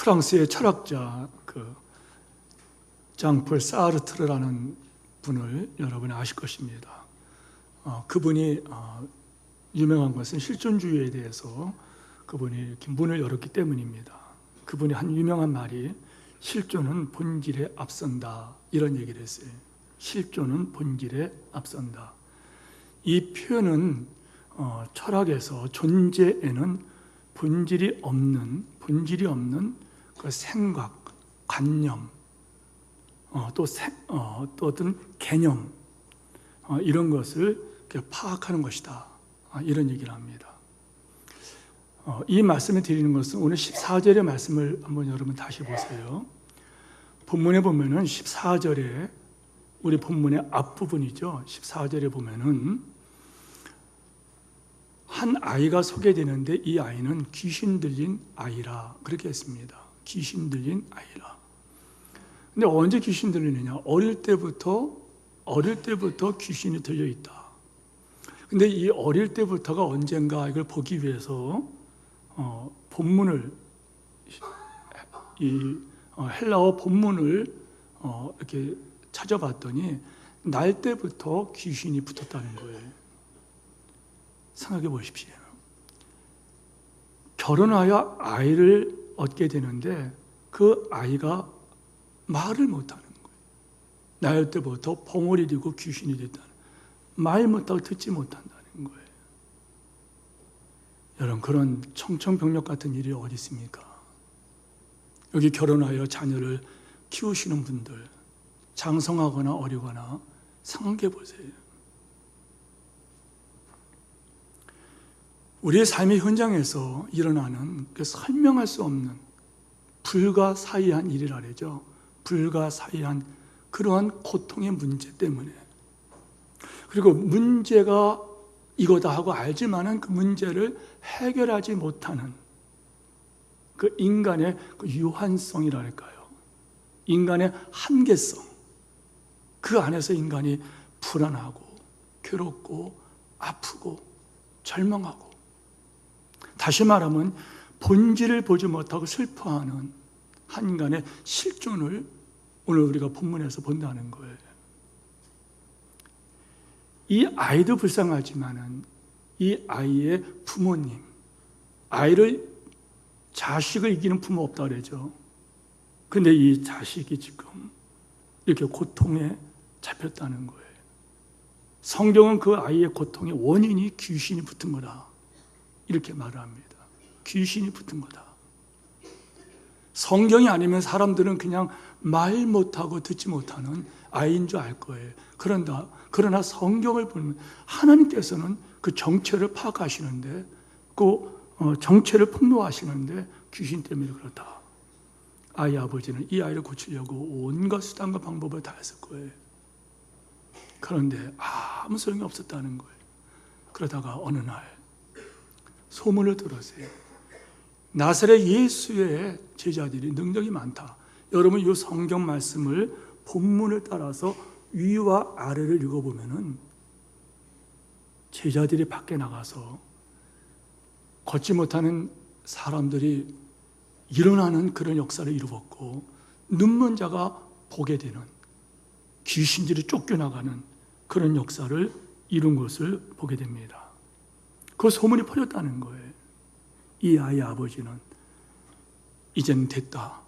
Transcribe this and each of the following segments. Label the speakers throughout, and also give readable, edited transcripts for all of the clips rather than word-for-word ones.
Speaker 1: 프랑스의 철학자 장폴 사르트르라는 분을 여러분이 아실 것입니다. 그분이 유명한 것은 실존주의에 대해서 그분이 이렇게 문을 열었기 때문입니다. 그분이 한 유명한 말이 실존은 본질에 앞선다, 이런 얘기를 했어요. 실존은 본질에 앞선다. 이 표현은 철학에서 존재에는 본질이 없는 그 생각, 관념, 또 어떤 개념, 이런 것을 파악하는 것이다, 이런 얘기를 합니다. 이 말씀을 드리는 것은 오늘 14절의 말씀을 한번 여러분 다시 보세요. 본문에 보면은 14절에, 우리 본문의 앞부분이죠. 14절에 보면은 한 아이가 소개되는데 이 아이는 귀신 들린 아이라, 그렇게 했습니다. 귀신 들린 아이라. 근데 언제 귀신 들리느냐? 어릴 때부터 귀신이 들려 있다. 근데 이 어릴 때부터가 언젠가 이걸 보기 위해서 본문을, 이 헬라어 본문을 이렇게 찾아봤더니 날 때부터 귀신이 붙었다는 거예요. 생각해 보십시오. 결혼하여 아이를 얻게 되는데 그 아이가 말을 못하는 거예요. 날 때부터 벙어리 되고 귀신이 됐다는, 말 못하고 듣지 못한다는 거예요. 여러분, 그런 청천벽력 같은 일이 어디 있습니까? 여기 결혼하여 자녀를 키우시는 분들, 장성하거나 어리거나 생각해 보세요. 우리의 삶의 현장에서 일어나는 그 설명할 수 없는 불가사의한 일이라 그러죠. 불가사의한 그러한 고통의 문제 때문에, 그리고 문제가 이거다 하고 알지만은 그 문제를 해결하지 못하는 그 인간의 그 유한성이랄까요? 인간의 한계성. 그 안에서 인간이 불안하고 괴롭고 아프고 절망하고, 다시 말하면 본질을 보지 못하고 슬퍼하는 한 인간의 실존을 오늘 우리가 본문에서 본다는 거예요. 이 아이도 불쌍하지만은 이 아이의 부모님, 자식을 이기는 부모 없다 그러죠. 근데 이 자식이 지금 이렇게 고통에 잡혔다는 거예요. 성경은 그 아이의 고통의 원인이 귀신이 붙은 거다, 이렇게 말을 합니다. 귀신이 붙은 거다. 성경이 아니면 사람들은 그냥 말 못하고 듣지 못하는 아이인 줄 알 거예요. 그러나 성경을 보면 하나님께서는 그 정체를 파악하시는데, 그 정체를 폭로하시는데 귀신 때문에 그렇다. 아이 아버지는 이 아이를 고치려고 온갖 수단과 방법을 다 했을 거예요. 그런데 아무 소용이 없었다는 거예요. 그러다가 어느 날 소문을 들었어요. 나사렛 예수의 제자들이 능력이 많다. 여러분, 이 성경 말씀을 본문을 따라서 위와 아래를 읽어보면은 제자들이 밖에 나가서 걷지 못하는 사람들이 일어나는 그런 역사를 이루었고, 눈먼 자가 보게 되는, 귀신들이 쫓겨나가는 그런 역사를 이룬 것을 보게 됩니다. 그 소문이 퍼졌다는 거예요. 이 아이의 아버지는 이제는 됐다,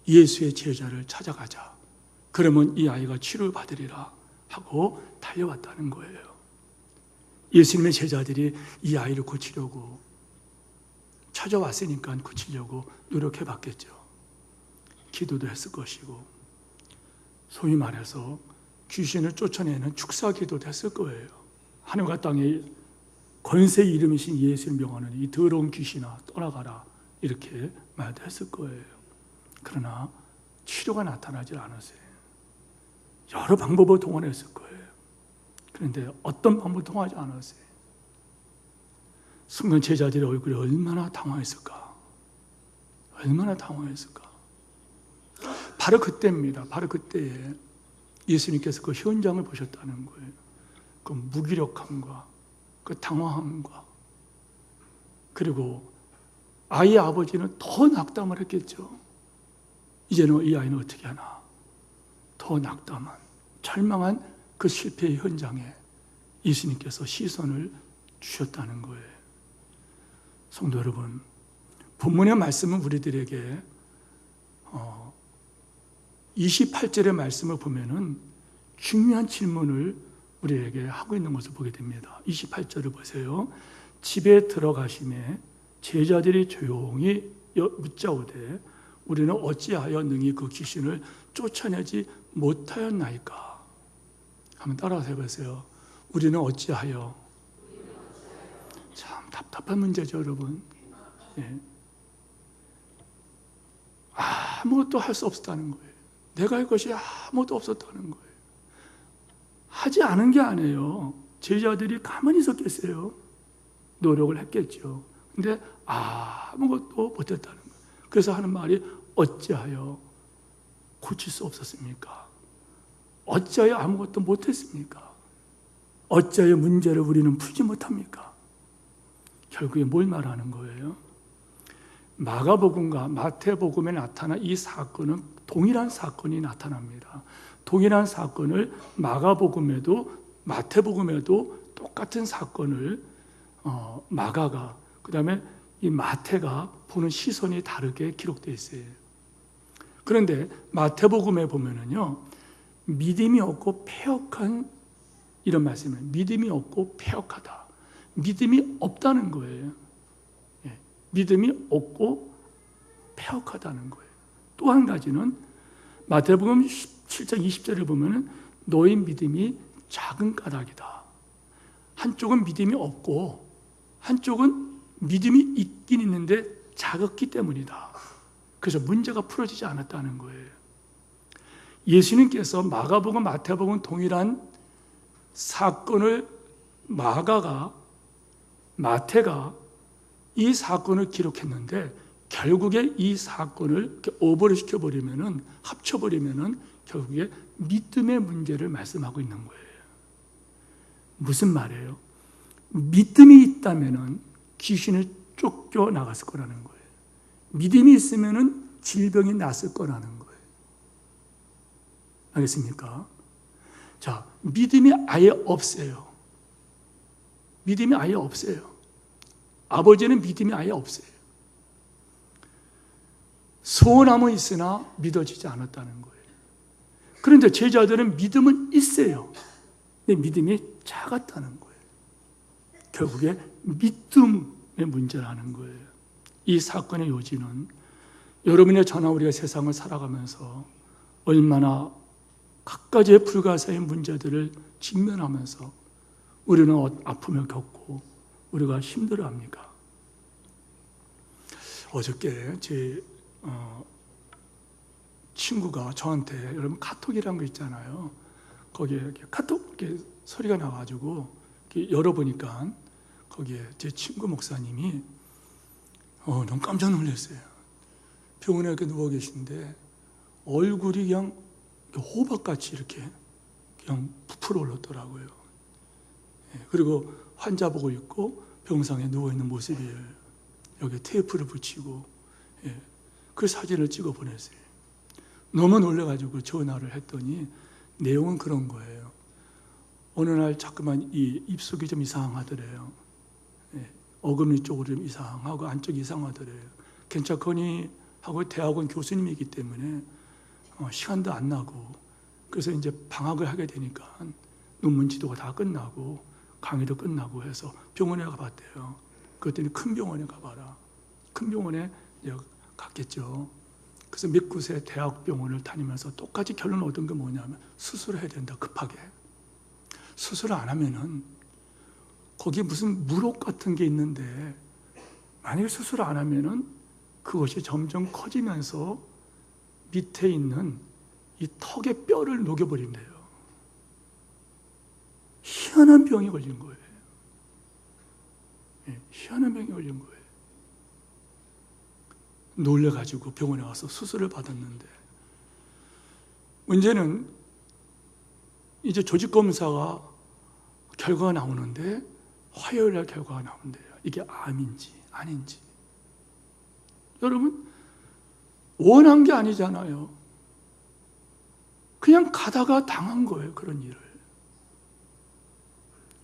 Speaker 1: 예수의 제자를 찾아가자, 그러면 이 아이가 치료를 받으리라 하고 달려왔다는 거예요. 예수님의 제자들이 이 아이를 고치려고 찾아왔으니까 고치려고 노력해 봤겠죠. 기도도 했을 것이고, 소위 말해서 귀신을 쫓아내는 축사 기도도 했을 거예요. 하늘과 땅에 권세의 이름이신 예수를 명하는 이 더러운 귀신아 떠나가라, 이렇게 말도 했을 거예요. 그러나 치료가 나타나지 않았어요. 여러 방법을 동원했을 거예요. 그런데 어떤 방법도 통하지 않았어요. 순간 제자들의 얼굴이 얼마나 당황했을까? 얼마나 당황했을까? 바로 그때입니다. 바로 그때에 예수님께서 그 현장을 보셨다는 거예요. 그 무기력함과 그 당황함과, 그리고 아이의 아버지는 더 낙담을 했겠죠. 이제는 이 아이는 어떻게 하나. 더 낙담한, 절망한 그 실패의 현장에 예수님께서 시선을 주셨다는 거예요. 성도 여러분, 본문의 말씀은 우리들에게 28절의 말씀을 보면은 중요한 질문을 우리에게 하고 있는 것을 보게 됩니다. 28절을 보세요. 집에 들어가심에 제자들이 조용히 묻자오되 우리는 어찌하여 능히 그 귀신을 쫓아내지 못하였나이까? 한번 따라서 해보세요. 우리는 어찌하여? 참 답답한 문제죠, 여러분. 예. 아무것도 할 수 없었다는 거예요. 내가 할 것이 아무것도 없었다는 거예요. 하지 않은 게 아니에요. 제자들이 가만히 있었겠어요. 노력을 했겠죠. 근데 아무것도 못했다는 거예요. 그래서 하는 말이 어찌하여 고칠 수 없었습니까? 어찌하여 아무것도 못했습니까? 어찌하여 문제를 우리는 풀지 못합니까? 결국에 뭘 말하는 거예요? 마가복음과 마태복음에 나타난 이 사건은 동일한 사건이 나타납니다. 동일한 사건을 마가복음에도 마태복음에도 똑같은 사건을 마가가 그다음에 이 마태가 보는 시선이 다르게 기록되어 있어요. 그런데 마태복음에 보면은요, 믿음이 없고 패역한 이런 말씀이에요. 믿음이 없고 패역하다. 믿음이 없다는 거예요. 예, 믿음이 없고 패역하다는 거예요. 또 한 가지는 마태복음 7장 20절을 보면은 너희 믿음이 작은 까닭이다. 한쪽은 믿음이 없고 한쪽은 믿음이 있긴 있는데 작았기 때문이다. 그래서 문제가 풀어지지 않았다는 거예요. 예수님께서 마가복음, 마태복음 동일한 사건을 마태가 이 사건을 기록했는데 결국에 이 사건을 오버를 시켜버리면은 합쳐버리면은 결국에 믿음의 문제를 말씀하고 있는 거예요. 무슨 말이에요? 믿음이 있다면은 귀신을 쫓겨 나갔을 거라는 거예요. 믿음이 있으면은 질병이 났을 거라는 거예요. 알겠습니까? 자, 믿음이 아예 없어요. 믿음이 아예 없어요. 아버지는 믿음이 아예 없어요. 소원함은 있으나 믿어지지 않았다는 거예요. 그런데 제자들은 믿음은 있어요. 근데 믿음이 작았다는 거예요. 결국에 믿음의 문제라는 거예요. 이 사건의 요지는 여러분의 저나 우리가 세상을 살아가면서 얼마나 갖가지의 불가사의 문제들을 직면하면서 우리는 아픔을 겪고 우리가 힘들어합니까? 어저께 제 친구가 저한테 여러분 카톡이라는 거 있잖아요. 거기에 이렇게 카톡 이렇게 소리가 나가지고 이렇게 열어보니까 거기에 제 친구 목사님이 너무 깜짝 놀랐어요. 병원에 이렇게 누워 계신데 얼굴이 그냥 호박같이 이렇게 그냥 부풀어 올랐더라고요. 그리고 환자 보고 있고 병상에 누워 있는 모습이에요. 여기 테이프를 붙이고 그 사진을 찍어 보냈어요. 너무 놀라가지고 전화를 했더니 내용은 그런 거예요. 어느 날 자꾸만 이 입속이 좀 이상하더래요. 어금니 쪽으로 좀 이상하고 안쪽이 이상하더래요. 괜찮거니 하고 대학원 교수님이기 때문에 시간도 안 나고 그래서 이제 방학을 하게 되니까 논문 지도가 다 끝나고 강의도 끝나고 해서 병원에 가봤대요. 그랬더니 큰 병원에 가봐라. 큰 병원에 갔겠죠. 그래서 몇 곳의 대학병원을 다니면서 똑같이 결론 얻은 게 뭐냐면 수술을 해야 된다, 급하게. 수술을 안 하면은 거기에 무슨 물혹 같은 게 있는데 만약에 수술을 안 하면은 그것이 점점 커지면서 밑에 있는 이 턱의 뼈를 녹여버린대요. 희한한 병이 걸린 거예요. 희한한 병이 걸린 거예요. 놀래가지고 병원에 와서 수술을 받았는데 문제는 이제 조직검사가 결과가 나오는데 화요일날 결과가 나온대요. 이게 암인지 아닌지. 여러분, 원한 게 아니잖아요. 그냥 가다가 당한 거예요, 그런 일을.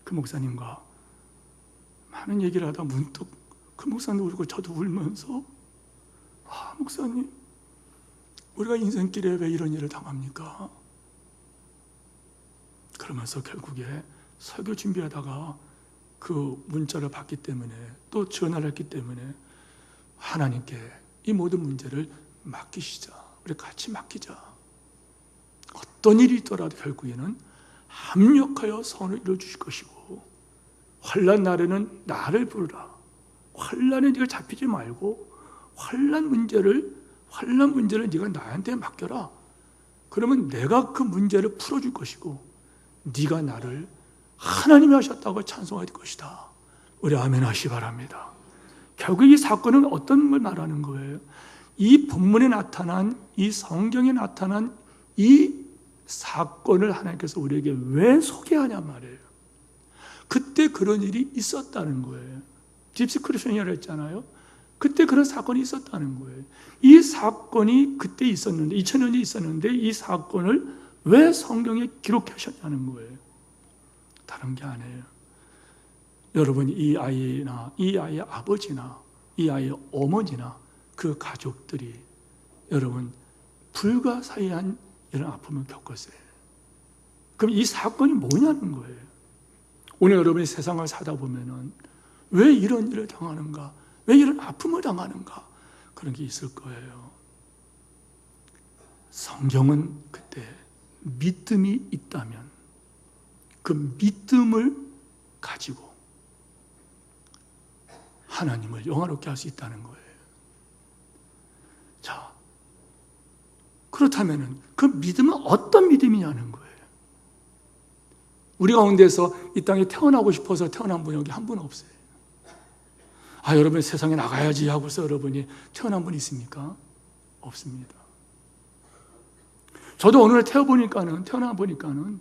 Speaker 1: 그 목사님과 많은 얘기를 하다 문득 그 목사님 울고 저도 울면서, 목사님, 우리가 인생길에 왜 이런 일을 당합니까? 그러면서 결국에 설교 준비하다가 그 문자를 받기 때문에, 또 전화를 했기 때문에 하나님께 이 모든 문제를 맡기시자. 우리 같이 맡기자. 어떤 일이 있더라도 결국에는 합력하여 선을 이루어주실 것이고, 환난 날에는 나를 부르라. 환난에 네가 잡히지 말고 환난 문제를 네가 나한테 맡겨라. 그러면 내가 그 문제를 풀어줄 것이고, 네가 나를 하나님이 하셨다고 찬송할 것이다. 우리 아멘 하시 바랍니다. 결국 이 사건은 어떤 걸 말하는 거예요? 이 본문에 나타난, 이 성경에 나타난 이 사건을 하나님께서 우리에게 왜 소개하냐 말이에요. 그때 그런 일이 있었다는 거예요. 집시 크리스천이라고 했잖아요. 그때 그런 사건이 있었다는 거예요. 이 사건이 그때 있었는데, 2000년이 있었는데 이 사건을 왜 성경에 기록하셨냐는 거예요. 다른 게 아니에요. 여러분, 이 아이나 이 아이의 아버지나 이 아이의 어머니나 그 가족들이 여러분 불가사의한 이런 아픔을 겪었어요. 그럼 이 사건이 뭐냐는 거예요. 오늘 여러분이 세상을 사다 보면은 왜 이런 일을 당하는가? 왜 이런 아픔을 당하는가? 그런 게 있을 거예요. 성경은 그때 믿음이 있다면 그 믿음을 가지고 하나님을 영화롭게 할 수 있다는 거예요. 자, 그렇다면 그 믿음은 어떤 믿음이냐는 거예요. 우리 가운데서 이 땅에 태어나고 싶어서 태어난 분 여기 한 분 없어요. 여러분 세상에 나가야지 하고서 여러분이 태어난 분 있습니까? 없습니다. 저도 오늘 태어나 보니까는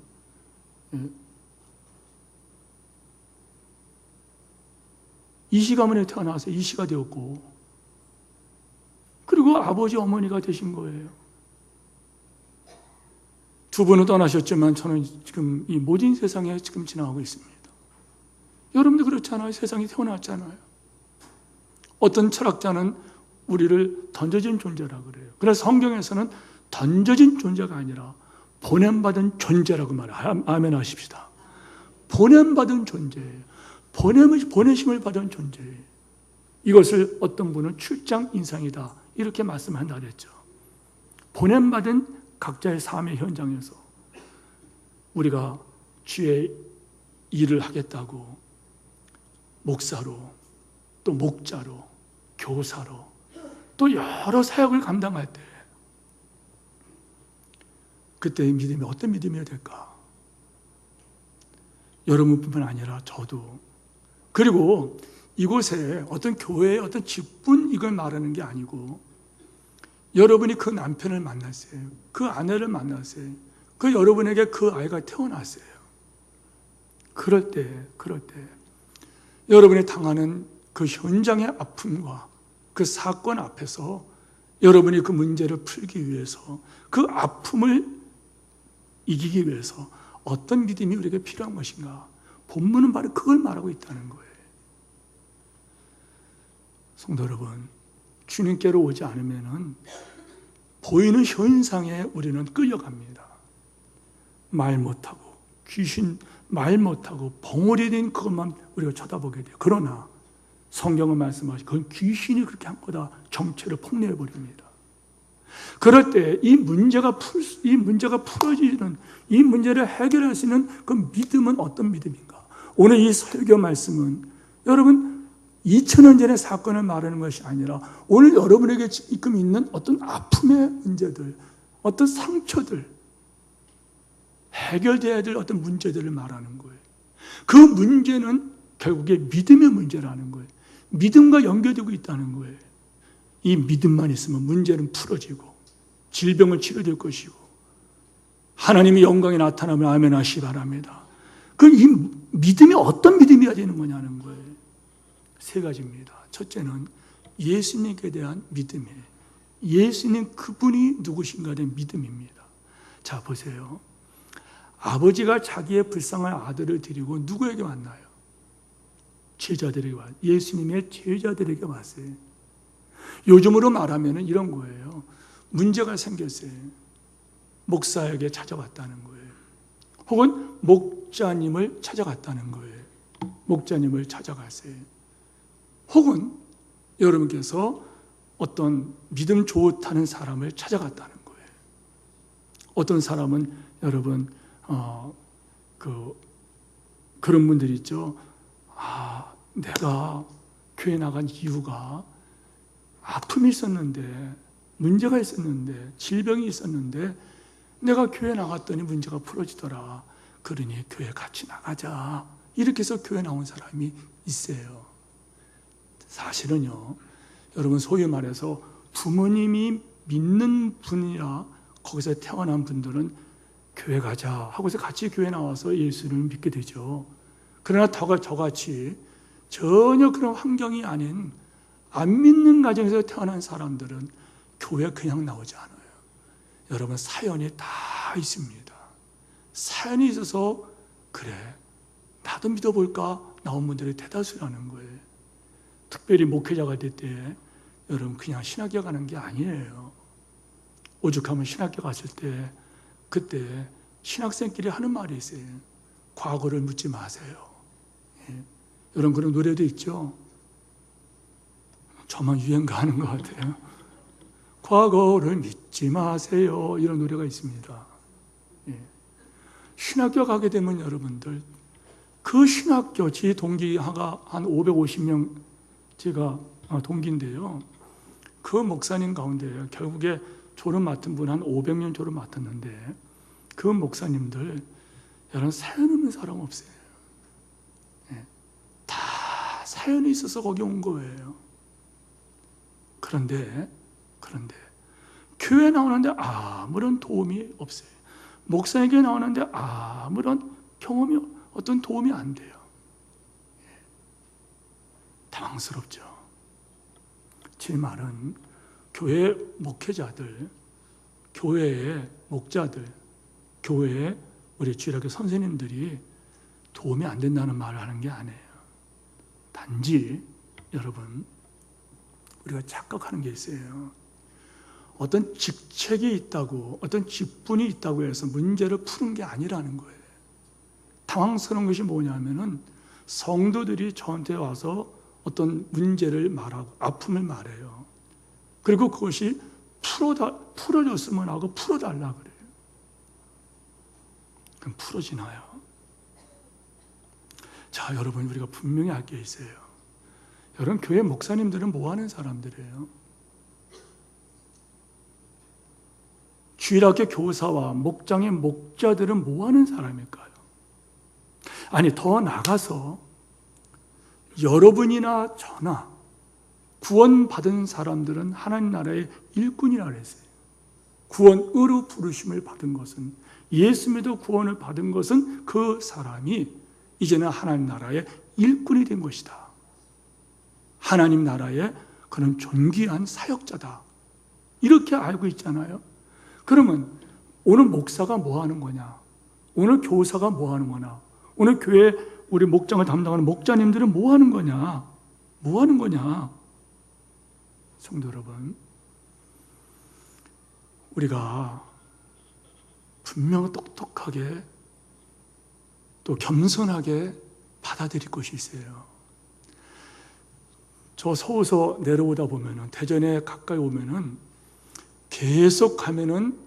Speaker 1: 이시 가문에 태어나서 이시가 되었고, 그리고 아버지 어머니가 되신 거예요. 두 분은 떠나셨지만 저는 지금 이 모진 세상에 지금 지나가고 있습니다. 여러분도 그렇잖아요. 세상에 태어났잖아요. 어떤 철학자는 우리를 던져진 존재라고 그래요. 그래서 성경에서는 던져진 존재가 아니라 보냄받은 존재라고 말해요. 아멘 하십시다. 보냄받은 존재예요. 보내심을 받은 존재예요. 이것을 어떤 분은 출장 인상이다 이렇게 말씀한다 그랬죠. 보냄받은 각자의 삶의 현장에서 우리가 주의 일을 하겠다고 목사로, 또 목자로, 교사로, 또 여러 사역을 감당할 때 그때의 믿음이 어떤 믿음이어야 될까? 여러분뿐만 아니라 저도, 그리고 이곳에 어떤 교회의 어떤 직분 이걸 말하는 게 아니고, 여러분이 그 남편을 만났어요. 그 아내를 만났어요. 그 여러분에게 그 아이가 태어났어요. 그럴 때 여러분이 당하는 그 현장의 아픔과 그 사건 앞에서 여러분이 그 문제를 풀기 위해서, 그 아픔을 이기기 위해서 어떤 믿음이 우리에게 필요한 것인가? 본문은 바로 그걸 말하고 있다는 거예요. 성도 여러분, 주님께로 오지 않으면은 보이는 현상에 우리는 끌려갑니다. 말 못하고 귀신 말 못하고 벙어리 된 그것만 우리가 쳐다보게 돼요. 그러나 성경은 말씀하시고 그건 귀신이 그렇게 한 거다 정체를 폭로해 버립니다. 그럴 때 이 문제가 풀어지는, 이 문제를 해결할 수 있는 그 믿음은 어떤 믿음인가? 오늘 이 설교 말씀은 여러분 2000년 전의 사건을 말하는 것이 아니라 오늘 여러분에게 지금 있는 어떤 아픔의 문제들, 어떤 상처들, 해결돼야 될 어떤 문제들을 말하는 거예요. 그 문제는 결국에 믿음의 문제라는 거예요. 믿음과 연결되고 있다는 거예요. 이 믿음만 있으면 문제는 풀어지고 질병을 치료될 것이고 하나님의 영광이 나타나면 아멘 하시 바랍니다. 이 믿음이 어떤 믿음이어야 되는 거냐는 거예요. 세 가지입니다. 첫째는 예수님께 대한 믿음이에요. 예수님 그분이 누구신가에 대한 믿음입니다. 자, 보세요. 아버지가 자기의 불쌍한 아들을 데리고 누구에게 왔나요? 제자들에게 왔어요. 예수님의 제자들에게 왔어요. 요즘으로 말하면 이런 거예요. 문제가 생겼어요. 목사에게 찾아왔다는 거예요. 혹은 목자님을 찾아갔다는 거예요. 목자님을 찾아갔어요. 혹은 여러분께서 어떤 믿음 좋다는 사람을 찾아갔다는 거예요. 어떤 사람은 여러분 그런 분들이 있죠. 내가 교회 나간 이유가 아픔이 있었는데, 문제가 있었는데, 질병이 있었는데 내가 교회 나갔더니 문제가 풀어지더라. 그러니 교회 같이 나가자. 이렇게 해서 교회 나온 사람이 있어요. 사실은요, 여러분 소위 말해서 부모님이 믿는 분이라 거기서 태어난 분들은 교회 가자 하고서 같이 교회 나와서 예수를 믿게 되죠. 그러나 저같이 전혀 그런 환경이 아닌 안 믿는 가정에서 태어난 사람들은 교회 그냥 나오지 않아요. 여러분 사연이 다 있습니다. 사연이 있어서 그래 나도 믿어볼까 나온 분들이 대다수라는 거예요. 특별히 목회자가 될 때 여러분 그냥 신학교 가는 게 아니에요. 오죽하면 신학교 갔을 때 그때 신학생끼리 하는 말이 있어요. 과거를 묻지 마세요. 예. 여러분 그런 노래도 있죠. 저만 유행가 하는 것 같아요. 과거를 믿지 마세요. 이런 노래가 있습니다. 예. 신학교 가게 되면 여러분들 그 신학교 제 동기가 한 550명 제가 동기인데요. 그 목사님 가운데 결국에 졸업 맡은 분 한 500년 졸업 맡았는데 그 목사님들 여러분 사연 없는 사람 없어요. 예. 다 사연이 있어서 거기 온 거예요. 그런데 교회 나오는데 아무런 도움이 없어요. 목사에게 나오는데 아무런 경험이 어떤 도움이 안 돼요. 예. 당황스럽죠. 제 말은 교회 목회자들, 교회의 목자들, 교회의 우리 주일학교 선생님들이 도움이 안 된다는 말을 하는 게 아니에요. 단지 여러분 우리가 착각하는 게 있어요. 어떤 직책이 있다고, 어떤 직분이 있다고 해서 문제를 푸는 게 아니라는 거예요. 당황스러운 것이 뭐냐면은 성도들이 저한테 와서 어떤 문제를 말하고 아픔을 말해요. 그리고 그것이 풀어졌으면 하고 풀어달라 그래요. 그럼 풀어지나요? 자, 여러분 우리가 분명히 알 게 있어요. 여러분 교회 목사님들은 뭐 하는 사람들이에요? 주일학교 교사와 목장의 목자들은 뭐 하는 사람일까요? 아니 더 나가서 여러분이나 저나 구원받은 사람들은 하나님 나라의 일꾼이라 그랬어요. 구원으로 부르심을 받은 것은, 예수 믿어 구원을 받은 것은 그 사람이 이제는 하나님 나라의 일꾼이 된 것이다. 하나님 나라의 그런 존귀한 사역자다. 이렇게 알고 있잖아요. 그러면 오늘 목사가 뭐 하는 거냐? 오늘 교사가 뭐 하는 거냐? 오늘 교회 우리 목장을 담당하는 목자님들은 뭐 하는 거냐? 뭐 하는 거냐? 성도 여러분, 우리가 분명 똑똑하게 또 겸손하게 받아들일 것이 있어요. 저 서울서 내려오다 보면은, 대전에 가까이 오면은 계속 가면은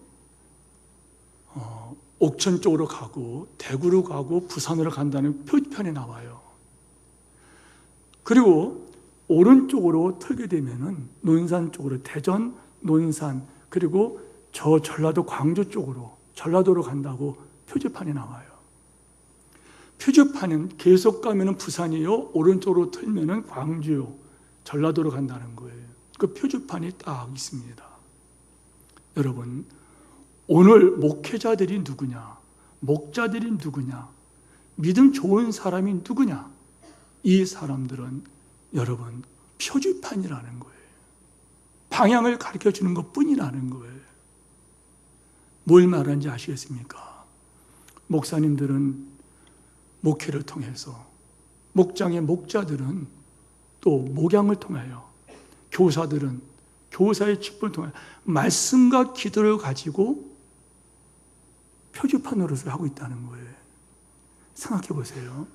Speaker 1: 옥천 쪽으로 가고 대구로 가고 부산으로 간다는 표지판이 나와요. 그리고 오른쪽으로 털게 되면은 논산 쪽으로, 대전, 논산, 그리고 저 전라도 광주 쪽으로, 전라도로 간다고 표지판이 나와요. 표지판은 계속 가면은 부산이요, 오른쪽으로 틀면은 광주요, 전라도로 간다는 거예요. 그 표지판이 딱 있습니다. 여러분, 오늘 목회자들이 누구냐? 목자들이 누구냐? 믿음 좋은 사람이 누구냐? 이 사람들은 여러분 표지판이라는 거예요. 방향을 가르쳐 주는 것뿐이라는 거예요. 뭘 말하는지 아시겠습니까? 목사님들은 목회를 통해서, 목장의 목자들은 또 목양을 통하여, 교사들은 교사의 직분을 통하여 말씀과 기도를 가지고 표지판 노릇을 하고 있다는 거예요. 생각해 보세요.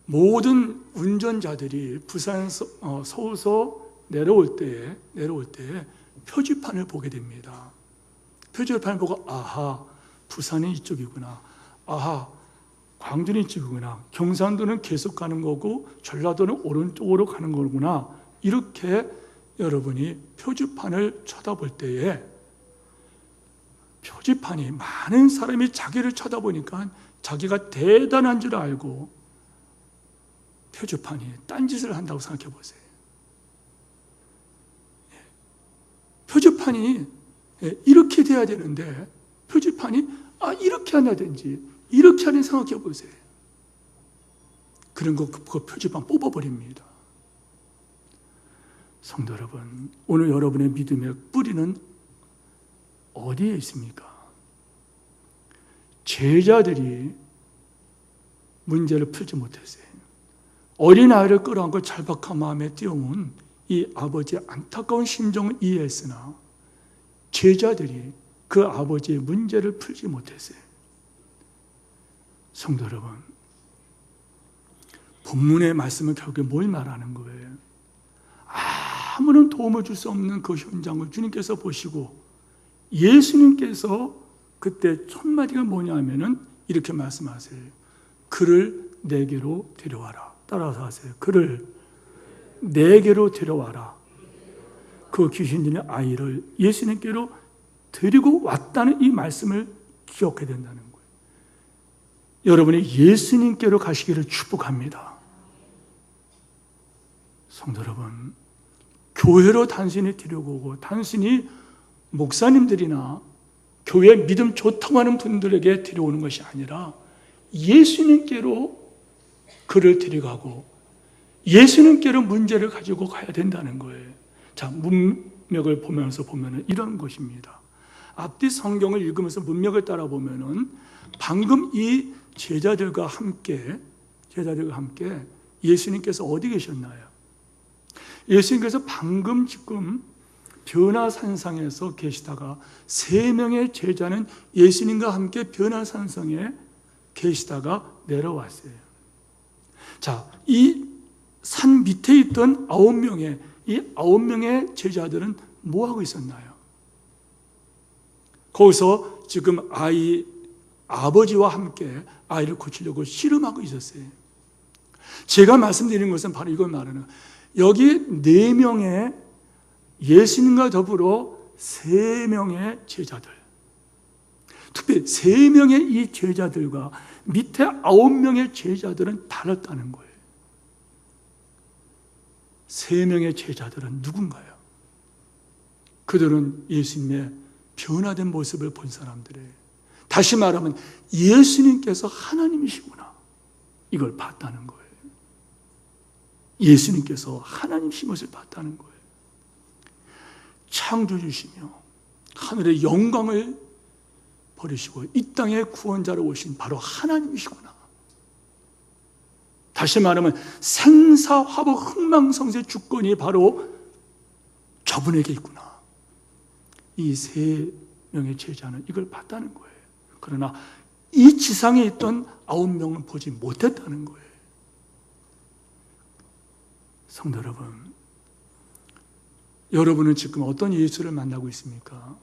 Speaker 1: 모든 운전자들이 부산 서울서 내려올 때에 표지판을 보게 됩니다. 표지판을 보고 아하, 부산이 이쪽이구나. 아하, 광주는 이쪽이구나. 경상도는 계속 가는 거고 전라도는 오른쪽으로 가는 거구나. 이렇게 여러분이 표지판을 쳐다볼 때에 표지판이 많은 사람이 자기를 쳐다보니까 자기가 대단한 줄 알고 표지판이 딴짓을 한다고 생각해 보세요. 표지판이 이렇게 돼야 되는데 표지판이 이렇게 한다든지 이렇게 하는 생각해 보세요. 그런 거 그 표지판 뽑아버립니다. 성도 여러분, 오늘 여러분의 믿음의 뿌리는 어디에 있습니까? 제자들이 문제를 풀지 못했어요. 어린아이를 끌어안고 절박한 마음에 뛰어온 이 아버지의 안타까운 심정을 이해했으나 제자들이 그 아버지의 문제를 풀지 못했어요. 성도 여러분, 본문의 말씀은 결국에 뭘 말하는 거예요? 아무런 도움을 줄 수 없는 그 현장을 주님께서 보시고 예수님께서 그때 첫 마디가 뭐냐면은 이렇게 말씀하세요. 그를 내게로 데려와라. 따라서 하세요. 그를 내게로 데려와라. 그 귀신 들린 아이를 예수님께로 데리고 왔다는 이 말씀을 기억해야 된다는 거예요. 여러분이 예수님께로 가시기를 축복합니다. 성도 여러분, 교회로 단순히 데려오고 단순히 목사님들이나 교회 믿음 좋다고 하는 분들에게 데려오는 것이 아니라 예수님께로 그를 데려가고 예수님께로 문제를 가지고 가야 된다는 거예요. 자, 문맥을 보면서 보면은 이런 것입니다. 앞뒤 성경을 읽으면서 문맥을 따라 보면은 방금 이 제자들과 함께 예수님께서 어디 계셨나요? 예수님께서 방금 지금 변화산상에서 계시다가 3명의 제자는 예수님과 함께 변화산상에 계시다가 내려왔어요. 자, 이 산 밑에 있던 9명의 제자들은 뭐 하고 있었나요? 거기서 지금 아버지와 함께 아이를 고치려고 씨름하고 있었어요. 제가 말씀드리는 것은 바로 이걸 말하는, 여기 4명의 예수님과 더불어 3명의 제자들, 특히 3명의 이 제자들과 밑에 9명의 제자들은 달랐다는 거예요. 3명의 제자들은 누군가요? 그들은 예수님의 변화된 모습을 본 사람들이에요. 다시 말하면 예수님께서 하나님이시구나, 이걸 봤다는 거예요. 예수님께서 하나님이신 것을 봤다는 거예요. 창조주시며 하늘의 영광을 버리시고 이 땅의 구원자로 오신 바로 하나님이시구나. 다시 말하면 생사화복 흥망성쇠 주권이 바로 저분에게 있구나. 이 3명의 제자는 이걸 봤다는 거예요. 그러나 이 지상에 있던 9명은 보지 못했다는 거예요. 성도 여러분, 여러분은 지금 어떤 예수를 만나고 있습니까?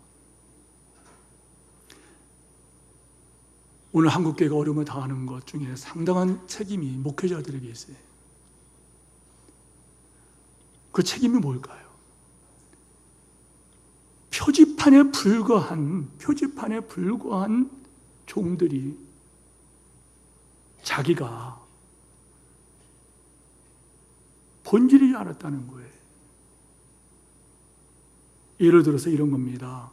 Speaker 1: 오늘 한국교회가 어려움을 당하는 것 중에 상당한 책임이 목회자들에게 있어요. 그 책임이 뭘까요? 표지판에 불과한 종들이 자기가 본질이 알았다는 거예요. 예를 들어서 이런 겁니다.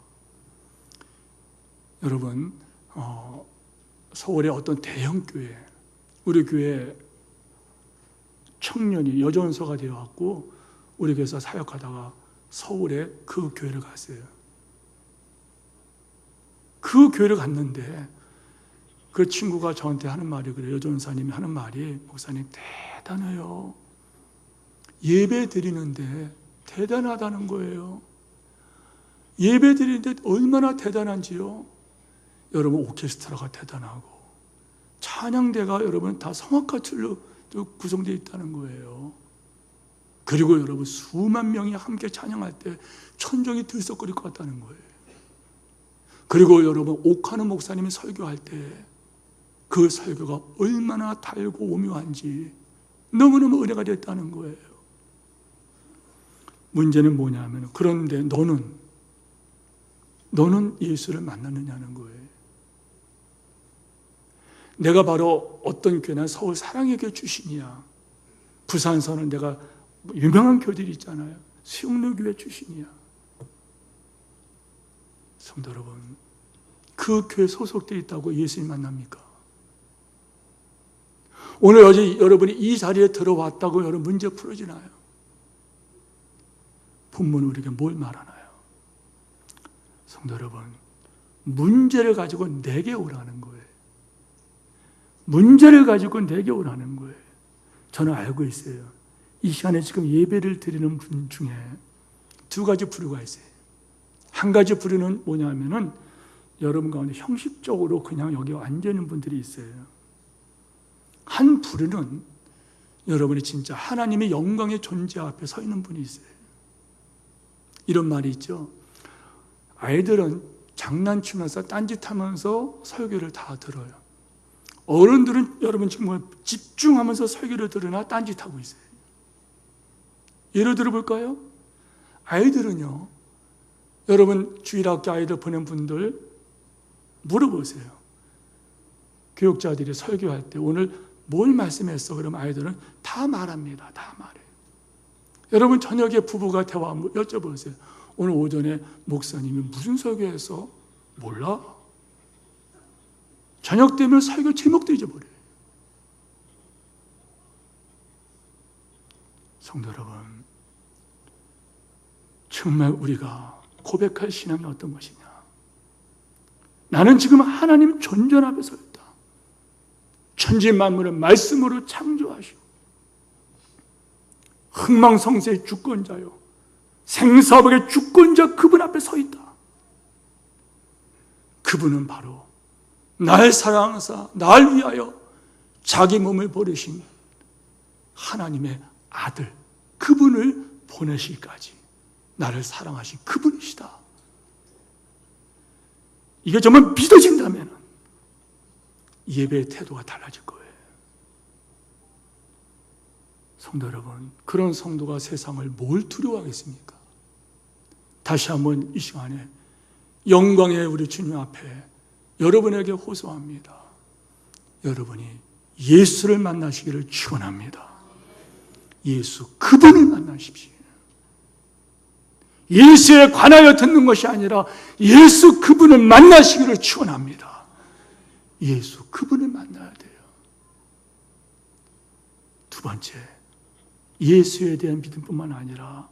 Speaker 1: 여러분, 서울의 어떤 대형 교회, 우리 교회 청년이 여전서가 되어갖고 우리 교회에서 사역하다가 서울에 그 교회를 갔어요. 그 교회를 갔는데 그 친구가 저한테 하는 말이 그래요. 여전사님이 하는 말이, 목사님 대단해요. 예배 드리는데 대단하다는 거예요. 예배 드리는데 얼마나 대단한지요. 여러분, 오케스트라가 대단하고 찬양대가 여러분 다 성악가들로 구성되어 있다는 거예요. 그리고 여러분, 수만 명이 함께 찬양할 때 천정이 들썩거릴 것 같다는 거예요. 그리고 여러분, 옥하는 목사님이 설교할 때 그 설교가 얼마나 달고 오묘한지 너무너무 은혜가 됐다는 거예요. 문제는 뭐냐면, 그런데 너는 예수를 만났느냐는 거예요. 내가 바로 어떤 교회나 서울 사랑의 교회 출신이야. 부산서는 내가 유명한 교회들이 있잖아요. 수영로교회 출신이야. 성도 여러분, 그 교회 소속되어 있다고 예수님 만납니까? 오늘 어제 여러분이 이 자리에 들어왔다고 여러분 문제 풀어지나요? 본문은 우리에게 뭘 말하나요? 성도 여러분, 문제를 가지고 내게 오라는 거예요. 문제를 가지고 내게 오라는 거예요. 저는 알고 있어요. 이 시간에 지금 예배를 드리는 분 중에 두 가지 부류가 있어요. 한 가지 부류는 뭐냐면은 여러분 가운데 형식적으로 그냥 여기 앉아 있는 분들이 있어요. 한 부류는 여러분이 진짜 하나님의 영광의 존재 앞에 서 있는 분이 있어요. 이런 말이 있죠. 아이들은 장난치면서 딴짓하면서 설교를 다 들어요. 어른들은 여러분 지금 집중하면서 설교를 들으나 딴짓하고 있어요. 예를 들어볼까요? 아이들은요, 여러분 주일학교 아이들 보낸 분들 물어보세요. 교육자들이 설교할 때 오늘 뭘 말씀했어? 그러면 아이들은 다 말합니다. 다 말해요. 여러분 저녁에 부부가 대화 여쭤보세요. 오늘 오전에 목사님이 무슨 설교했어? 몰라. 저녁 되면 설교 제목도 잊어버려요. 성도 여러분, 정말 우리가 고백할 신앙이 어떤 것이냐? 나는 지금 하나님 존전 앞에 서 있다. 천지 만물을 말씀으로 창조하시고 흥망성쇠의 주권자요, 생사복의 주권자 그분 앞에 서 있다. 그분은 바로 날 사랑하사 날 위하여 자기 몸을 버리신 하나님의 아들, 그분을 보내시기까지 나를 사랑하신 그분이시다. 이게 정말 믿어진다면 예배의 태도가 달라질 거예요. 성도 여러분, 그런 성도가 세상을 뭘 두려워하겠습니까? 다시 한번 이 시간에 영광의 우리 주님 앞에 여러분에게 호소합니다. 여러분이 예수를 만나시기를 축원합니다. 예수 그분을 만나십시오. 예수에 관하여 듣는 것이 아니라 예수 그분을 만나시기를 축원합니다. 예수 그분을 만나야 돼요. 두 번째, 예수에 대한 믿음뿐만 아니라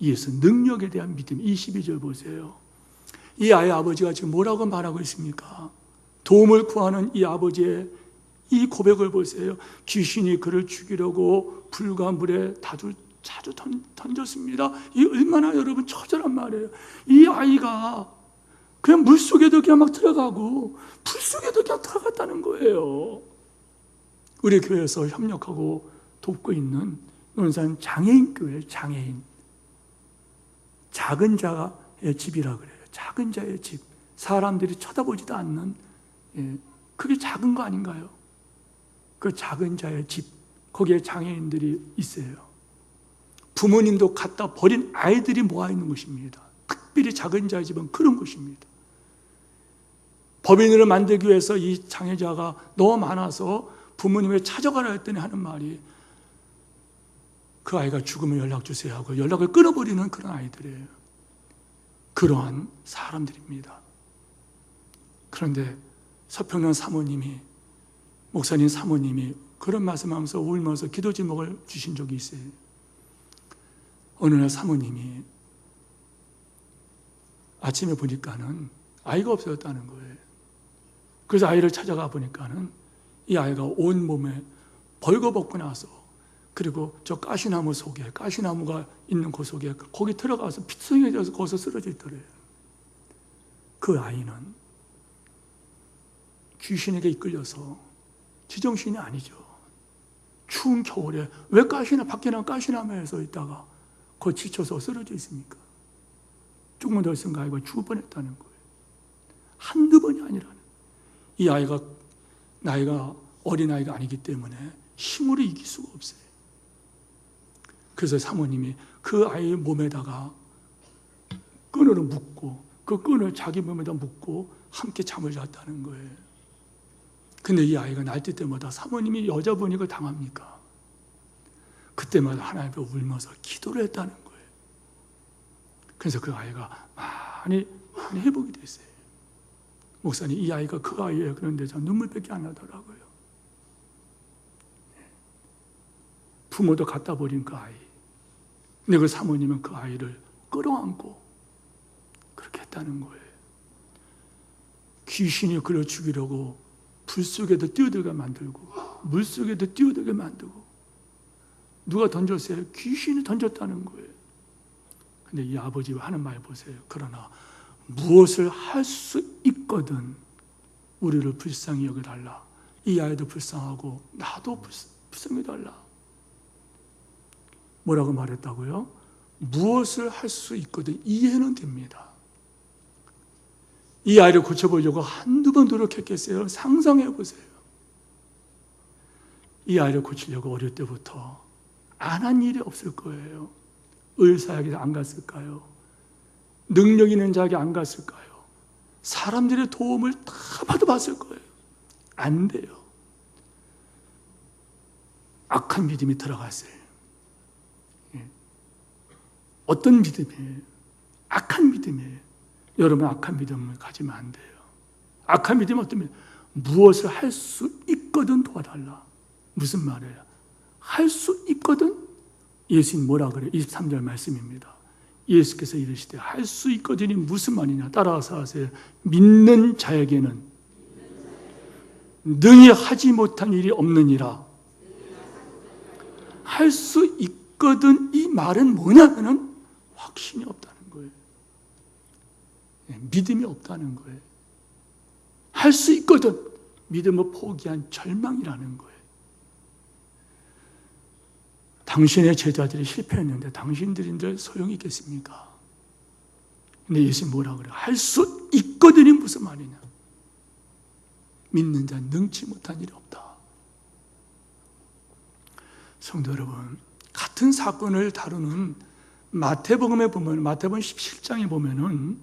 Speaker 1: 예수 능력에 대한 믿음. 22절 보세요. 이 아이의 아버지가 지금 뭐라고 말하고 있습니까? 도움을 구하는 이 아버지의 이 고백을 보세요. 귀신이 그를 죽이려고 불과 물에 자주 던졌습니다. 이 얼마나 여러분 처절한 말이에요. 이 아이가 그냥 물속에도 그냥 막 들어가고 불속에도 그냥 들어갔다는 거예요. 우리 교회에서 협력하고 돕고 있는 논산 장애인교회, 장애인 작은 자의 집이라 그래요. 작은 자의 집, 사람들이 쳐다보지도 않는, 그게 작은 거 아닌가요? 그 작은 자의 집, 거기에 장애인들이 있어요. 부모님도 갖다 버린 아이들이 모아있는 것입니다. 특별히 작은 자의 집은 그런 것입니다. 법인으로 만들기 위해서 이 장애자가 너무 많아서 부모님을 찾아가라 했더니 하는 말이, 그 아이가 죽으면 연락 주세요 하고 연락을 끊어버리는 그런 아이들이에요. 그러한 사람들입니다. 그런데 서평양 사모님이, 목사님 사모님이 그런 말씀하면서 울면서 기도 제목을 주신 적이 있어요. 어느 날 사모님이 아침에 보니까는 아이가 없어졌다는 거예요. 그래서 아이를 찾아가 보니까는 이 아이가 온몸에 벌거벗고 나서, 그리고 저 가시나무 속에, 가시나무가 있는 그 속에 거기 들어가서 핏성이 되어서 거기서 쓰러져 있더래요. 그 아이는 귀신에게 이끌려서 지정신이 아니죠. 추운 겨울에 왜 밖에 난 가시나무에서 있다가 거 지쳐서 쓰러져 있습니까? 조금만 더 있으면 아이가 죽을 뻔했다는 거예요. 한두 번이 아니라는. 이 아이가 나이가 어린아이가 아니기 때문에 힘으로 이길 수가 없어요. 그래서 사모님이 그 아이의 몸에다가 끈으로 묶고, 그 끈을 자기 몸에다 묶고 함께 잠을 잤다는 거예요. 근데 이 아이가 날뛸 때마다 사모님이 여자분이고 당합니까? 그때마다 하나님 앞에 울면서 기도를 했다는 거예요. 그래서 그 아이가 많이 회복이 됐어요. 목사님, 이 아이가 그 아이예요. 그런데 저 눈물밖에 안 나더라고요. 부모도 갖다 버린 그 아이. 근데 그 사모님은 그 아이를 끌어안고 그렇게 했다는 거예요. 귀신이 그를 죽이려고 불 속에도 뛰어들게 만들고 물 속에도 뛰어들게 만들고, 누가 던졌어요? 귀신이 던졌다는 거예요. 근데 이 아버지가 하는 말 보세요. 그러나 무엇을 할 수 있거든 우리를 불쌍히 여겨달라. 이 아이도 불쌍하고 나도 불쌍히 여겨달라. 뭐라고 말했다고요? 무엇을 할 수 있거든 이해는 됩니다. 이 아이를 고쳐보려고 한두 번 노력했겠어요? 상상해 보세요. 이 아이를 고치려고 어릴 때부터 안 한 일이 없을 거예요. 의사에게 안 갔을까요? 능력 있는 자에게 안 갔을까요? 사람들의 도움을 다 받아봤을 거예요. 안 돼요. 악한 믿음이 들어갔어요. 어떤 믿음이에요? 악한 믿음이에요. 여러분, 악한 믿음을 가지면 안 돼요. 악한 믿음은 어떤 믿음? 무엇을 할 수 있거든 도와달라. 무슨 말이에요? 할 수 있거든? 예수님 뭐라 그래요? 23절 말씀입니다. 예수께서 이르시되 할 수 있거든이 무슨 말이냐? 따라서 하세요. 믿는 자에게는 능히 하지 못한 일이 없느니라. 할 수 있거든 이 말은 뭐냐면은 확신이 없다는 거예요. 믿음이 없다는 거예요. 할 수 있거든 믿음을 포기한 절망이라는 거예요. 당신의 제자들이 실패했는데 당신들인들 소용이 있겠습니까? 근데 예수님 뭐라 그래요? 할 수 있거든이 무슨 말이냐? 믿는 자는 능치 못한 일이 없다. 성도 여러분, 같은 사건을 다루는 마태복음에 보면, 마태복음 17장에 보면은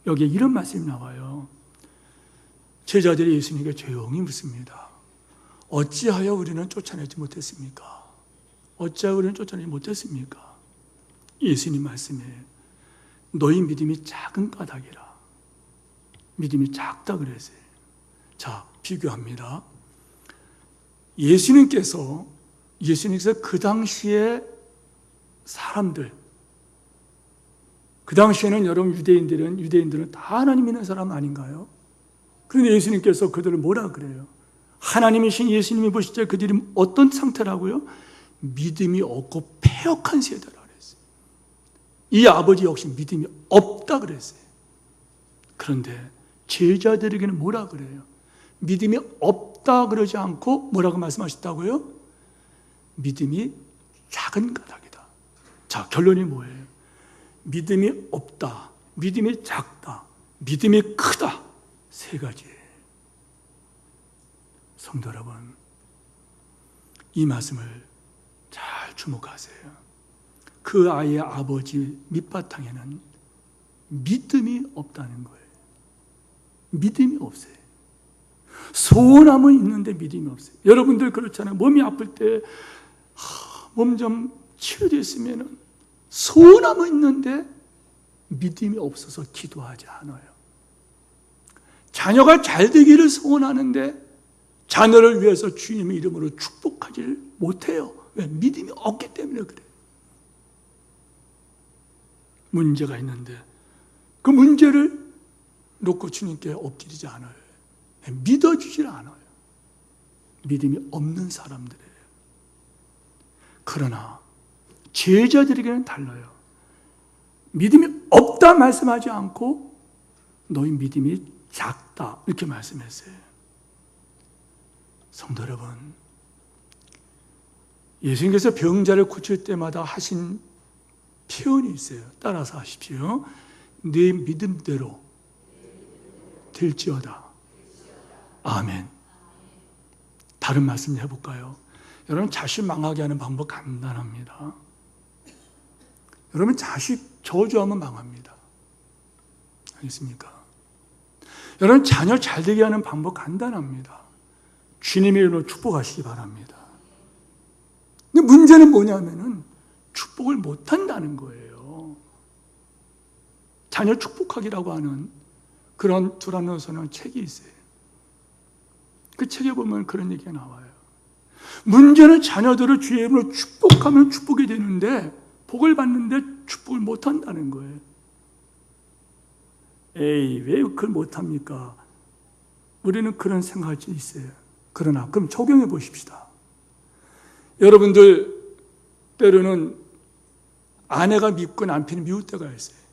Speaker 1: 여기에 이런 말씀이 나와요. 제자들이 예수님에게 조용히 묻습니다. 어찌하여 우리는 쫓아내지 못했습니까? 어찌하여 우리는 쫓아내지 못했습니까? 예수님 말씀에 너희 믿음이 작은 까닭이라. 믿음이 작다 그랬어요. 자, 비교합니다. 예수님께서 그 당시에 사람들, 그 당시에는 여러분 유대인들은 다 하나님 믿는 사람 아닌가요? 그런데 예수님께서 그들을 뭐라 그래요? 하나님이신 예수님이 보실 때 그들이 어떤 상태라고요? 믿음이 없고 패역한 세대라 그랬어요. 이 아버지 역시 믿음이 없다 그랬어요. 그런데 제자들에게는 뭐라 그래요? 믿음이 없다 그러지 않고 뭐라고 말씀하셨다고요? 믿음이 작은 까닭이다. 자, 결론이 뭐예요? 믿음이 없다, 믿음이 작다, 믿음이 크다. 세 가지예요. 성도 여러분, 이 말씀을 잘 주목하세요. 그 아이의 아버지 밑바탕에는 믿음이 없다는 거예요. 믿음이 없어요. 소원함은 있는데 믿음이 없어요. 여러분들 그렇잖아요. 몸이 아플 때 몸 좀 치료됐으면 소원함은 있는데 믿음이 없어서 기도하지 않아요. 자녀가 잘 되기를 소원하는데 자녀를 위해서 주님의 이름으로 축복하지를 못해요. 왜? 믿음이 없기 때문에 그래요. 문제가 있는데 그 문제를 놓고 주님께 엎드리지 않아요. 믿어주질 않아요. 믿음이 없는 사람들이에요. 그러나 제자들에게는 달라요. 믿음이 없다 말씀하지 않고 너희 믿음이 작다 이렇게 말씀했어요. 성도 여러분, 예수님께서 병자를 고칠 때마다 하신 표현이 있어요. 따라서 하십시오. 네 믿음대로 될지어다. 아멘. 다른 말씀 해볼까요? 여러분, 자식 망하게 하는 방법 간단합니다. 여러분, 자식 저주하면 망합니다. 알겠습니까? 여러분, 자녀 잘 되게 하는 방법 간단합니다. 주님의 이름으로 축복하시기 바랍니다. 근데 문제는 뭐냐면은 축복을 못한다는 거예요. 자녀 축복하기라고 하는 그런 두란노서는 책이 있어요. 그 책에 보면 그런 얘기가 나와요. 문제는 자녀들을 주의 이름으로 축복하면 축복이 되는데 복을 받는데 축복을 못한다는 거예요. 에이, 왜 그걸 못합니까? 우리는 그런 생각이 있어요. 그러나 그럼 적용해 보십시다. 여러분들 때로는 아내가 밉고 남편이 미울 때가 있어요.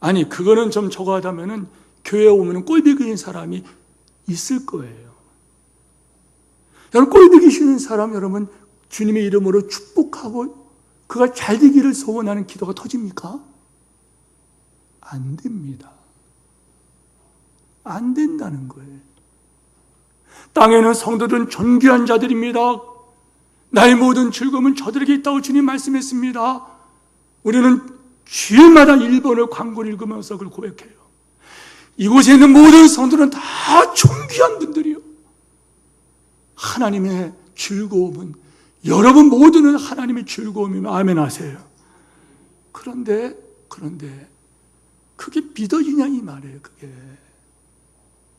Speaker 1: 아니, 그거는 좀 저거하다면은 교회에 오면 꼴보기 싫은 사람이 있을 거예요. 여러분, 꼴보기 싫은 사람, 여러분 주님의 이름으로 축복하고 그가 잘 되기를 소원하는 기도가 터집니까? 안 됩니다. 안 된다는 거예요. 땅에는 성도들은 존귀한 자들입니다. 나의 모든 즐거움은 저들에게 있다고 주님 말씀했습니다. 우리는 주일마다 1번을 광고를 읽으면서 그걸 고백해요. 이곳에 있는 모든 성도는 다 존귀한 분들이요. 하나님의 즐거움은, 여러분 모두는 하나님의 즐거움이면 아멘 하세요. 그런데 그게 믿어지냐 이 말이에요. 그게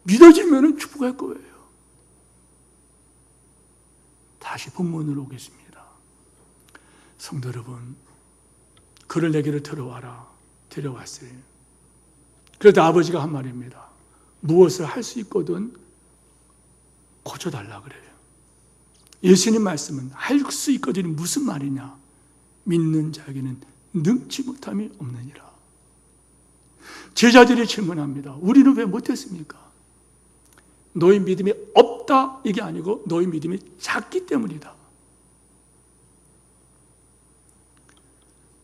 Speaker 1: 믿어지면 축복할 거예요. 다시 본문으로 오겠습니다. 성도 여러분, 그를 내게로 데려왔어요. 그래도 아버지가 한 말입니다. 무엇을 할 수 있거든 고쳐달라 그래요. 예수님 말씀은 할 수 있거든이 무슨 말이냐? 믿는 자에게는 능치 못함이 없느니라. 제자들이 질문합니다. 우리는 왜 못했습니까? 너희 믿음이 없다 이게 아니고 너희 믿음이 작기 때문이다.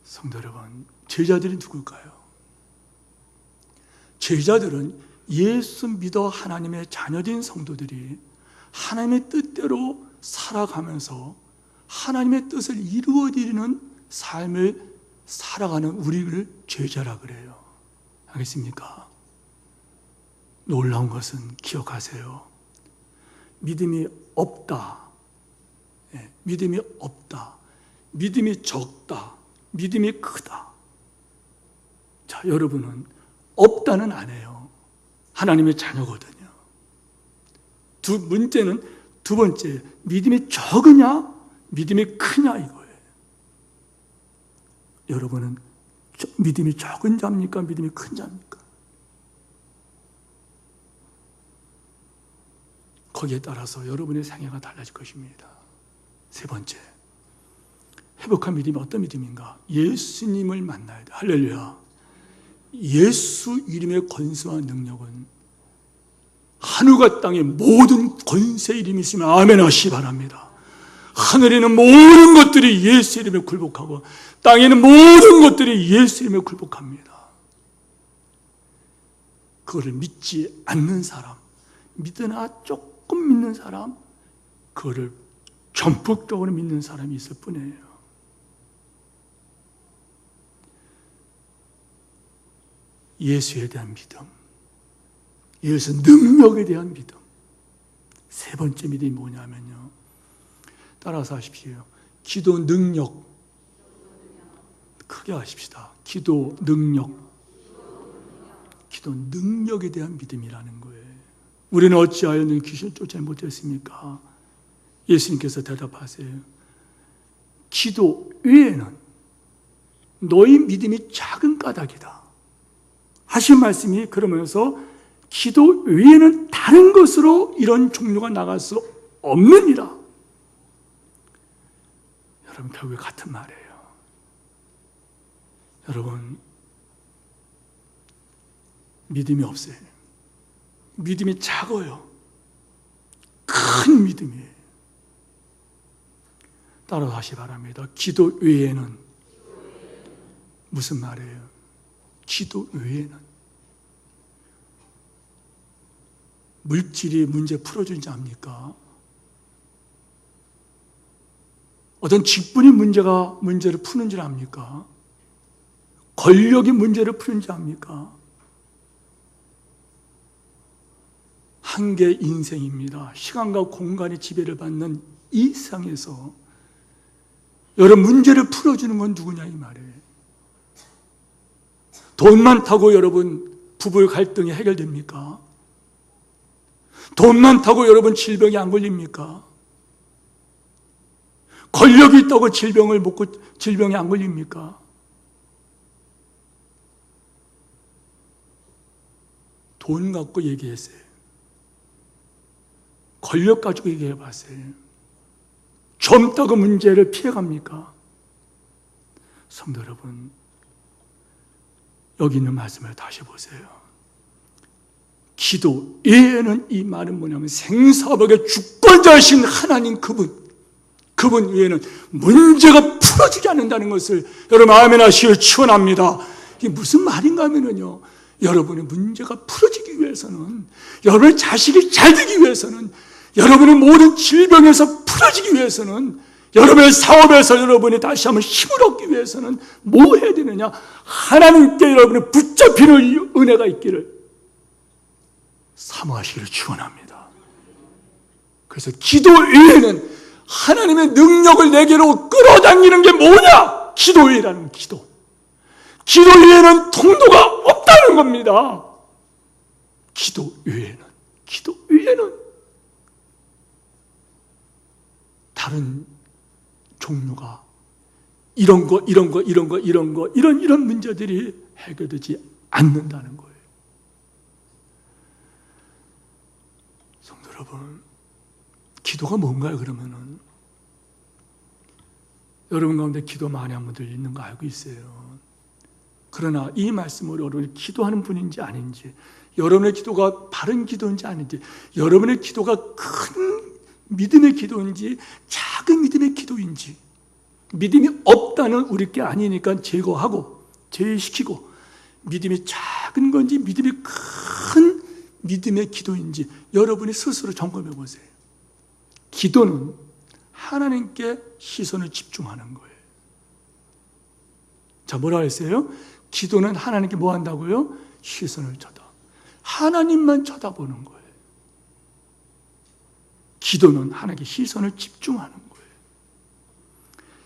Speaker 1: 성도 여러분, 제자들이 누굴까요? 제자들은 예수 믿어 하나님의 자녀된 성도들이 하나님의 뜻대로 살아가면서 하나님의 뜻을 이루어드리는 삶을 살아가는 우리를 제자라 그래요. 알겠습니까? 놀라운 것은 기억하세요. 믿음이 없다. 믿음이 없다. 믿음이 적다. 믿음이 크다. 자, 여러분은 없다는 안 해요. 하나님의 자녀거든요. 두 번째, 믿음이 적으냐, 믿음이 크냐 이거예요. 여러분은 믿음이 적은 자입니까? 믿음이 큰 자입니까? 거기에 따라서 여러분의 생애가 달라질 것입니다. 세 번째, 회복한 믿음이 어떤 믿음인가? 예수님을 만나야 돼. 할렐루야. 예수 이름의 권세와 능력은 하늘과 땅의 모든 권세 이름이 있으면 아멘 하시기 바랍니다. 하늘에 있는 모든 것들이 예수 이름에 굴복하고 땅에 있는 모든 것들이 예수 이름에 굴복합니다. 그거를 믿지 않는 사람, 믿으나 조금 믿는 사람, 그거를 전폭적으로 믿는 사람이 있을 뿐이에요. 예수에 대한 믿음, 예수 능력에 대한 믿음. 세 번째 믿음이 뭐냐면요, 따라서 하십시오. 기도 능력. 크게 하십시다. 기도 능력. 기도 능력에 대한 믿음이라는 거예요. 우리는 어찌하여 는 귀신을 쫓지 못했습니까? 예수님께서 대답하세요. 기도 외에는 너희 믿음이 작은 까닭이다. 하신 말씀이 그러면서 기도 외에는 다른 것으로 이런 종류가 나갈 수 없느니라. 여러분, 결국에 같은 말이에요. 여러분, 믿음이 없어요. 믿음이 작아요. 큰 믿음이에요. 따라가시 바랍니다. 기도 외에는. 무슨 말이에요? 기도 외에는. 물질이 문제 풀어주지 않습니까? 어떤 직분이 문제를 푸는 줄 압니까? 권력이 문제를 푸는 줄 압니까? 한계 인생입니다. 시간과 공간의 지배를 받는 이 세상에서 여러분 문제를 풀어주는 건 누구냐 이 말이에요. 돈 많다고 여러분 부부 갈등이 해결됩니까? 돈 많다고 여러분 질병이 안 걸립니까? 권력이 있다고 질병이 안 걸립니까? 돈 갖고 얘기했어요. 권력 가지고 얘기해 봤어요. 젊다고 문제를 피해갑니까? 성도 여러분, 여기 있는 말씀을 다시 보세요. 기도 외에는 이 말은 뭐냐면 생사박의 주권자이신 하나님 그분 외에는 문제가 풀어지지 않는다는 것을 여러분 아멘 하시길 축원합니다. 이게 무슨 말인가 하면요, 여러분의 문제가 풀어지기 위해서는, 여러분의 자식이 잘 되기 위해서는, 여러분의 모든 질병에서 풀어지기 위해서는, 여러분의 사업에서 여러분이 다시 한번 힘을 얻기 위해서는 뭐 해야 되느냐? 하나님께 여러분의 붙잡히는 은혜가 있기를 사모하시기를 축원합니다. 그래서 기도 외에는 하나님의 능력을 내게로 끌어당기는 게 뭐냐? 기도 외라는 기도. 기도 외에는 통로가 없다는 겁니다. 기도 외에는 다른 종류가 이런 문제들이 해결되지 않는다는 거예요. 성도 여러분, 기도가 뭔가요? 그러면은 여러분 가운데 기도 많이 한 분들 있는 거 알고 있어요. 그러나 이 말씀으로 여러분이 기도하는 분인지 아닌지, 여러분의 기도가 바른 기도인지 아닌지, 여러분의 기도가 큰 믿음의 기도인지 작은 믿음의 기도인지, 믿음이 없다는 우리께 아니니까 제거하고 제외시키고, 믿음이 작은 건지 믿음이 큰 믿음의 기도인지 여러분이 스스로 점검해 보세요. 기도는 하나님께 시선을 집중하는 거예요. 자, 뭐라고 했어요? 기도는 하나님께 뭐 한다고요? 시선을 하나님만 쳐다보는 거예요. 기도는 하나님께 시선을 집중하는 거예요.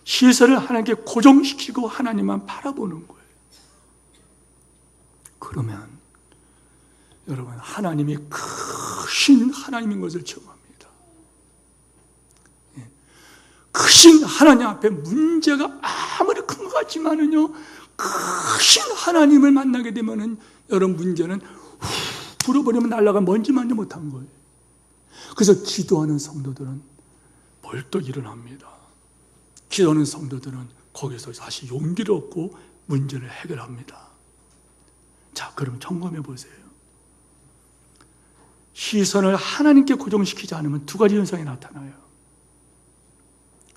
Speaker 1: 시선을 하나님께 고정시키고 하나님만 바라보는 거예요. 그러면 여러분, 하나님이 크신 하나님인 것을 체험합니다. 크신 하나님 앞에 문제가 아무리 큰 것 같지만은요, 크신 하나님을 만나게 되면은 여러분 문제는 불어버리면 날아가 먼지만도 못한 거예요. 그래서 기도하는 성도들은 벌떡 일어납니다. 기도하는 성도들은 거기서 다시 용기를 얻고 문제를 해결합니다. 자, 그럼 점검해 보세요. 시선을 하나님께 고정시키지 않으면 두 가지 현상이 나타나요.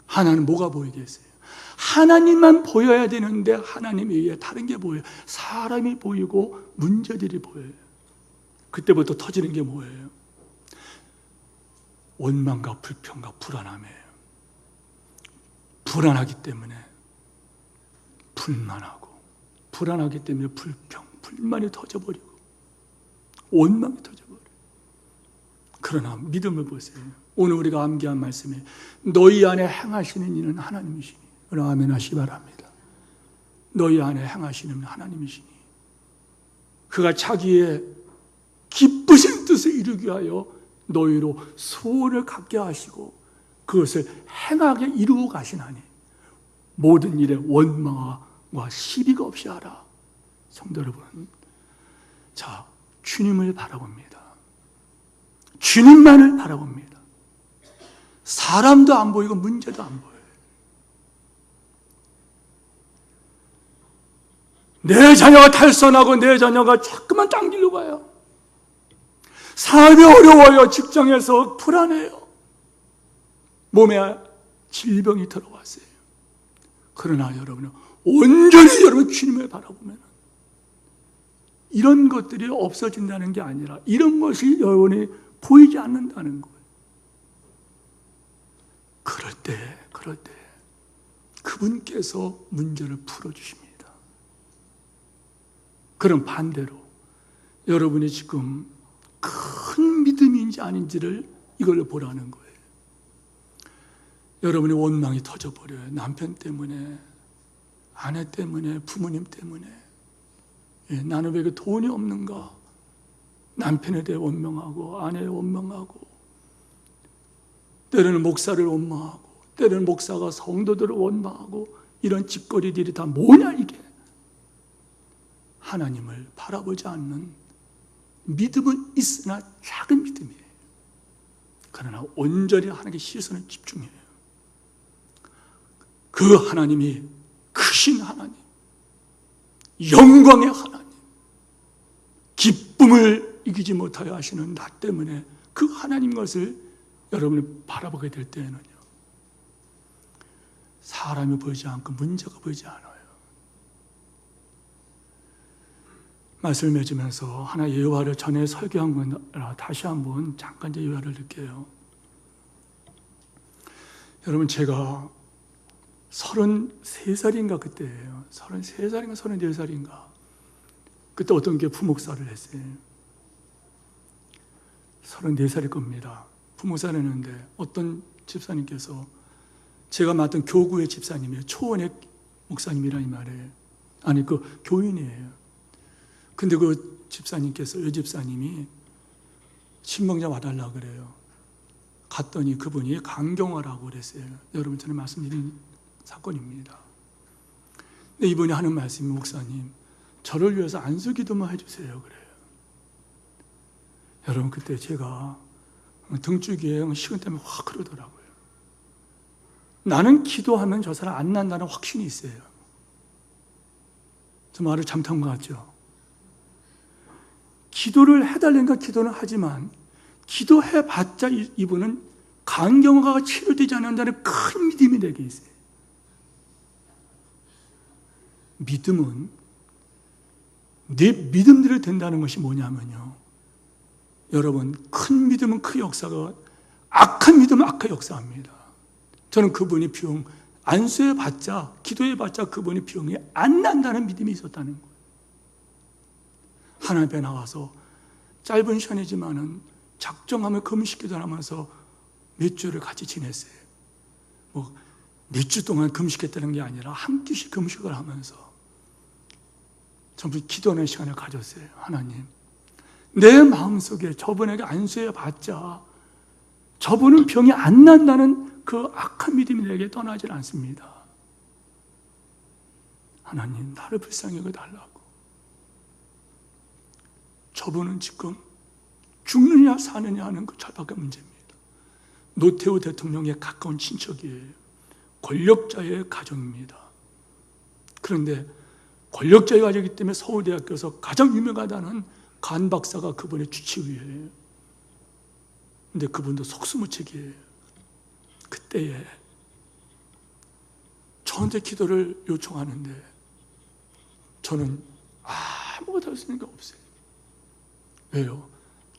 Speaker 1: 하나는 뭐가 보이겠어요? 하나님만 보여야 되는데 하나님 외에 다른 게 보여요. 사람이 보이고 문제들이 보여요. 그때부터 터지는 게 뭐예요? 원망과 불평과 불안함이에요. 불안하기 때문에 불만하고, 불안하기 때문에 불만이 터져버리고 원망이 터져버려요. 그러나 믿음을 보세요. 오늘 우리가 암기한 말씀에 너희 안에 행하시는 이는 하나님이시니, 아멘 하시기 바랍니다. 너희 안에 행하시는 하나님이시니, 그가 자기의 기쁘신 뜻을 이루기 위하여 너희로 소원을 갖게 하시고 그것을 행하게 이루어 가시나니 모든 일에 원망과 시비가 없이 하라. 성도 여러분, 자, 주님을 바라봅니다. 주님만을 바라봅니다. 사람도 안 보이고 문제도 안 보여요. 내 자녀가 탈선하고 내 자녀가 자꾸만 딴 길로 가요. 삶이 어려워요. 직장에서 불안해요. 몸에 질병이 들어왔어요. 그러나 여러분은 온전히 여러분 주님을 바라보면 이런 것들이 없어진다는 게 아니라 이런 것이 여러분이 보이지 않는다는 거예요. 그럴 때 그분께서 문제를 풀어주십니다. 그럼 반대로 여러분이 지금 큰 믿음인지 아닌지를 이걸로 보라는 거예요. 여러분의 원망이 터져버려요. 남편 때문에, 아내 때문에, 부모님 때문에. 나는 왜 돈이 없는가? 남편에 대해 원망하고 아내에 원망하고 때로는 목사를 원망하고 때로는 목사가 성도들을 원망하고 이런 짓거리들이 다 뭐냐 이게? 하나님을 바라보지 않는 믿음은 있으나 작은 믿음이에요. 그러나 온전히 하나님께 시선을 집중해요. 그 하나님이 크신 하나님, 영광의 하나님, 기쁨을 이기지 못하여 하시는 나 때문에 그 하나님 것을 여러분이 바라보게 될 때에는요, 사람이 보이지 않고 문제가 보이지 않아요. 말씀을 맺으면서 하나 예화를 전에 설교한 거라 다시 한번 잠깐 이제 예화를 드릴게요. 여러분, 제가 33살인가 그때예요. 33살인가 34살인가. 그때 어떤 게 부목사를 했어요. 34살일 겁니다. 부목사를 했는데 어떤 집사님께서 제가 맡은 교구의 집사님이에요. 초원의 목사님이라 이 말이에요. 아니, 그 교인이에요. 근데 그 집사님께서, 이 집사님이 신방자 와달라 그래요. 갔더니 그분이 강경화라고 그랬어요. 여러분 전에 말씀드린 사건입니다. 근데 이분이 하는 말씀이, 목사님, 저를 위해서 안수기도만 해주세요 그래요. 여러분, 그때 제가 등줄기에 식은 땀이 확 흐르더라고요. 나는 기도하면 저 사람 안 난다는 확신이 있어요. 저 말을 잠탄 것 같죠? 기도를 해달라니까 기도는 하지만 기도해봤자 이분은 간경화가 치료되지 않는다는 큰 믿음이 내게 있어요. 믿음은 내 믿음대로 된다는 것이 뭐냐면요, 여러분, 큰 믿음은 그 역사가, 악한 믿음은 악한 역사입니다. 저는 그분이 병 안수해봤자, 기도해봤자 그분이 병이 안 난다는 믿음이 있었다는 거예요. 하나님 앞에 나와서 짧은 시간이지만은 작정하며 금식기도를 하면서 몇 주를 같이 지냈어요. 뭐 몇 주 동안 금식했다는 게 아니라 한 주씩 금식을 하면서 전부 기도하는 시간을 가졌어요. 하나님, 내 마음속에 저분에게 안수해봤자 저분은 병이 안 난다는 그 악한 믿음이 내게 떠나질 않습니다. 하나님, 나를 불쌍히 여겨달라고. 저분은 지금 죽느냐 사느냐 하는 그 절박한 문제입니다. 노태우 대통령의 가까운 친척이에요. 권력자의 가정입니다. 그런데 권력자의 가정이기 때문에 서울대학교에서 가장 유명하다는 간 박사가 그분의 주치의예요. 근데 그분도 속수무책이에요. 그때에 저한테 기도를 요청하는데 저는 아무것도 할 수 있는 게 없어요. 왜요?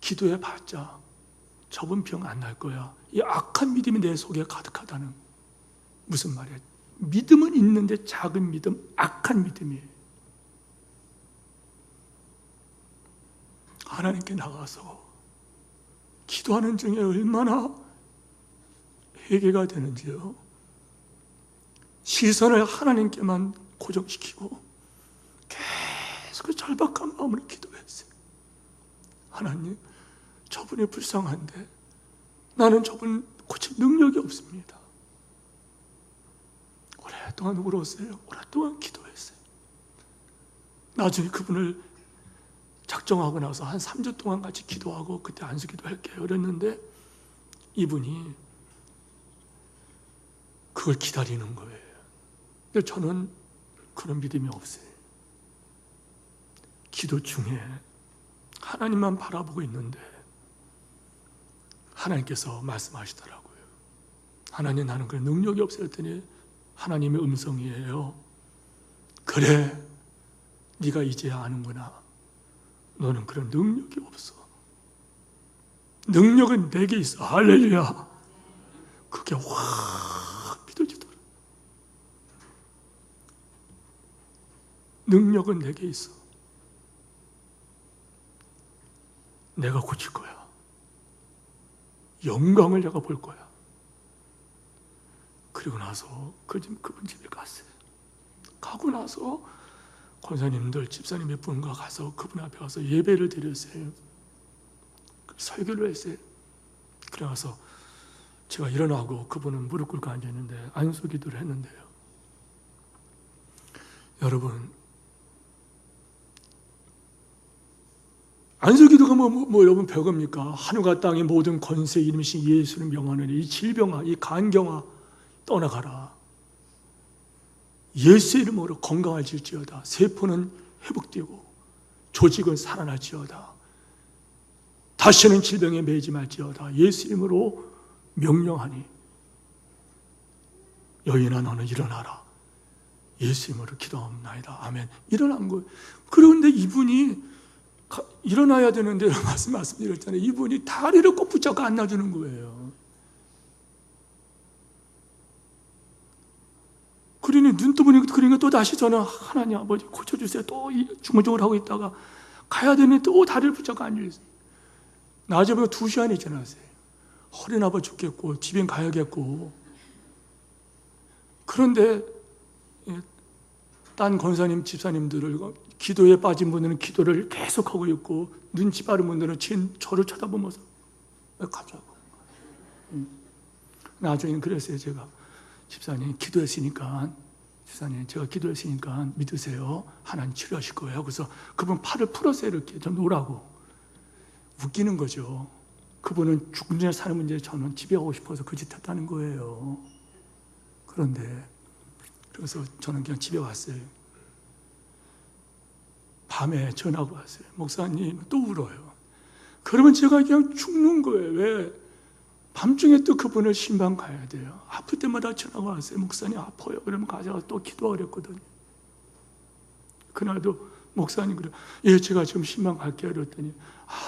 Speaker 1: 기도해봤자 저분 병 안 날 거야. 이 악한 믿음이 내 속에 가득하다는, 무슨 말이야? 믿음은 있는데 작은 믿음, 악한 믿음이에요. 하나님께 나가서 기도하는 중에 얼마나 회개가 되는지요. 시선을 하나님께만 고정시키고 계속 그 절박한 마음으로 기도했어요. 하나님, 저분이 불쌍한데 나는 저분 고칠 능력이 없습니다. 오랫동안 울었어요. 오랫동안 기도했어요. 나중에 그분을 작정하고 나서 한 3주 동안 같이 기도하고 그때 안수기도 할게요. 그랬는데 이분이 그걸 기다리는 거예요. 근데 저는 그런 믿음이 없어요. 기도 중에 하나님만 바라보고 있는데 하나님께서 말씀하시더라고요. 하나님, 나는 그 능력이 없어요. 했더니 하나님의 음성이에요. 그래, 네가 이제야 아는구나. 너는 그런 능력이 없어. 능력은 내게 있어. 할렐루야. 그게 확 믿어지더라. 능력은 내게 있어. 내가 고칠 거야. 영광을 내가 볼 거야. 그리고 나서 그분 집에 갔어요. 가고 나서 권사님들, 집사님 몇 분과 가서 그분 앞에 가서 예배를 드렸어요. 설교를 했어요. 그래 가서 제가 일어나고 그분은 무릎 꿇고 앉아있는데 안수 기도를 했는데요. 여러분, 안수 기도가 뭐 여러분 별겁니까? 하늘과 땅의 모든 권세 이름이신 예수를 명하노니 이 질병아, 이 간경아 떠나가라. 예수 이름으로 건강해질지어다. 세포는 회복되고 조직은 살아날지어다. 다시는 질병에 매이지 말지어다. 예수 이름으로 명령하니 여인아 너는 일어나라. 예수 이름으로 기도합니다. 아멘. 일어난 거예요. 그런데 이분이 일어나야 되는데 말씀드렸잖아요. 이분이 다리를 꼭 붙잡고 안아주는 거예요. 그러니 눈 떠보니까 그러니까 또 다시 저는 하나님 아버지 고쳐주세요. 또 중얼중얼 하고 있다가 가야 되는데 또 다리를 붙잡고 앉아있어요. 낮에 보면 2시간이 지났어요. 허리 나빠 죽겠고 집에 가야겠고. 그런데 딴 권사님, 집사님들을 기도에 빠진 분들은 기도를 계속하고 있고 눈치 빠른 분들은 저를 쳐다보면서 왜 가자고. 나중에는 그랬어요. 제가 집사님 집사님 제가 기도했으니까 믿으세요. 하나님 치료하실 거예요. 그래서 그분 팔을 풀었어요. 이렇게 좀 놓으라고. 웃기는 거죠. 그분은 죽은 전에 사는 문제, 저는 집에 가고 싶어서 그 짓 했다는 거예요. 그런데 그래서 저는 그냥 집에 왔어요. 밤에 전화가 왔어요. 목사님 또 울어요. 그러면 제가 그냥 죽는 거예요. 왜? 밤중에 또 그분을 신방 가야 돼요. 아플 때마다 전화가 왔어요. 목사님 아파요. 그러면 가자가 또 기도하고 그랬거든요. 그날도 목사님 그래, 예, 제가 지금 신방 갈게요. 그랬더니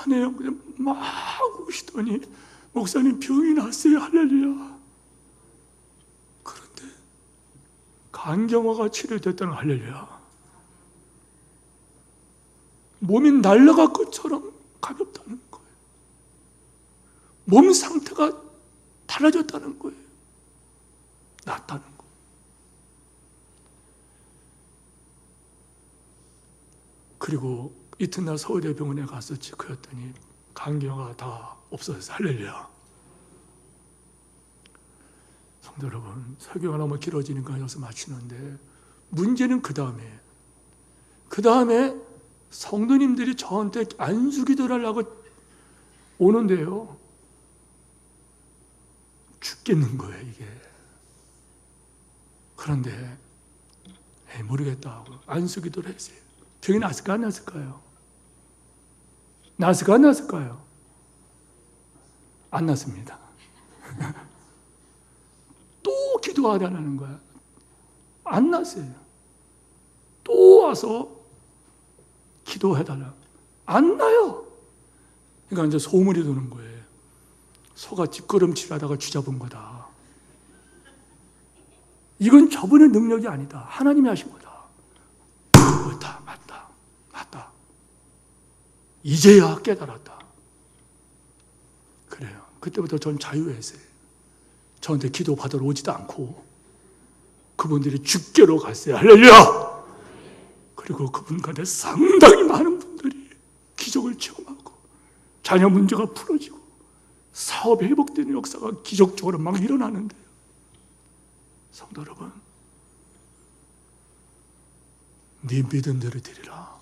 Speaker 1: 네, 그냥 막 우시더니 목사님 병이 났어요. 할렐루야. 그런데 간경화가 치료됐다는 할렐루야. 몸이 날아갈 것처럼 가볍다는 거예요. 몸 상태가 달라졌다는 거예요. 낫다는 거예요. 그리고 이튿날 서울대병원에 가서 체크했더니 간경화가 다 없어졌어요. 할렐루야. 성도 여러분, 설교가 너무 길어지니까 여기서 마치는데 문제는 그 다음에 성도님들이 저한테 안수기도를 하려고 오는데요. 죽겠는 거예요, 이게. 그런데 모르겠다 하고 안수기도를 했어요. 병이 났을까 안 났을까요? 났을까 안 났을까요? 안 났습니다. 또 기도하라는 거야. 안 났어요. 또 와서 기도해달라. 안 나요. 그러니까 이제 소문이 도는 거예요. 소가 뒷걸음질하다가 쥐잡은 거다. 이건 저분의 능력이 아니다. 하나님이 하신 거다. 맞다. 이제야 깨달았다. 그래요. 그때부터 전 자유했어요. 저한테 기도 받으러 오지도 않고 그분들이 죽게로 갔어요. 할렐루야! 그리고 그분 가운데 상당히 많은 분들이 기적을 체험하고 자녀 문제가 풀어지고 사업이 회복되는 역사가 기적적으로 막 일어나는데요. 성도 여러분, 네 믿음대로 드리라.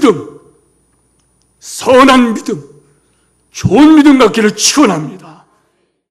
Speaker 1: 믿음, 선한 믿음, 좋은 믿음 갖기를 축원합니다.